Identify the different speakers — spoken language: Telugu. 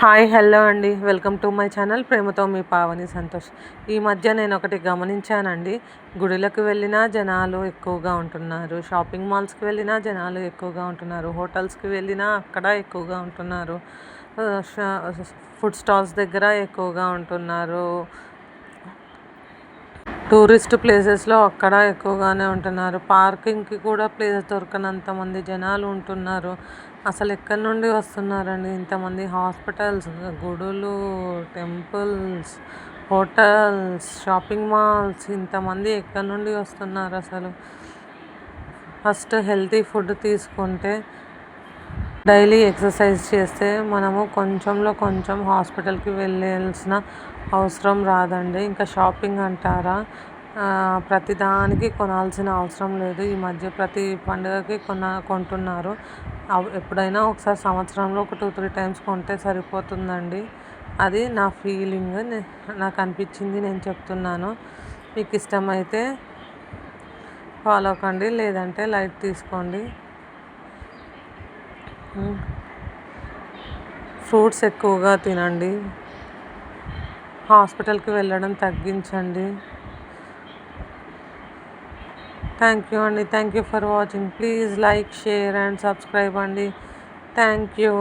Speaker 1: హాయ్ హలో అండి. వెల్కమ్ టు మై ఛానల్ ప్రేమతో మీ పావని సంతోష్. ఈ మధ్య నేను ఒకటి గమనించానండి. గుడులకు వెళ్ళినా జనాలు ఎక్కువగా ఉంటున్నారు, షాపింగ్ మాల్స్కి వెళ్ళినా జనాలు ఎక్కువగా ఉంటున్నారు, హోటల్స్కి వెళ్ళినా అక్కడ ఎక్కువగా ఉంటున్నారు, ఫుడ్ స్టాల్స్ దగ్గర ఎక్కువగా ఉంటున్నారు, టూరిస్ట్ ప్లేసెస్లో అక్కడ ఎక్కువగానే ఉంటున్నారు, పార్కింగ్కి కూడా ప్లేస్ దొరకనంత మంది జనాలు ఉంటున్నారు. అసలు ఎక్కడి నుండి వస్తున్నారండి ఇంతమంది? హాస్పిటల్స్, గుడులు, టెంపుల్స్, హోటల్స్, షాపింగ్ మాల్స్, ఇంతమంది ఎక్కడి నుండి వస్తున్నారు అసలు? ఫస్ట్ హెల్తీ ఫుడ్ తీసుకుంటే, డైలీ ఎక్సర్సైజ్ చేస్తే మనము కొంచెంలో కొంచెం హాస్పిటల్కి వెళ్ళాల్సిన అవసరం రాదండి. ఇంకా షాపింగ్ అంటారా, ప్రతిదానికి కొనాల్సిన అవసరం లేదు. ఈ మధ్య ప్రతి పండుగకి కొంటున్నారు. ఎప్పుడైనా ఒకసారి సంవత్సరంలో ఒక 2-3 టైమ్స్ కొంటే సరిపోతుందండి. అది నా ఫీలింగ్, నాకు అనిపించింది నేను చెప్తున్నాను. మీకు ఇష్టమైతే ఫాలో కండి, లేదంటే లైట్ తీసుకోండి. ఫ్రూట్స్ ఎక్కువగా తినండి, హాస్పిటల్కి వెళ్ళడం తగ్గించండి. థ్యాంక్ యూ అండి. Thank you for watching. Please like, share and subscribe అండి. Thank you.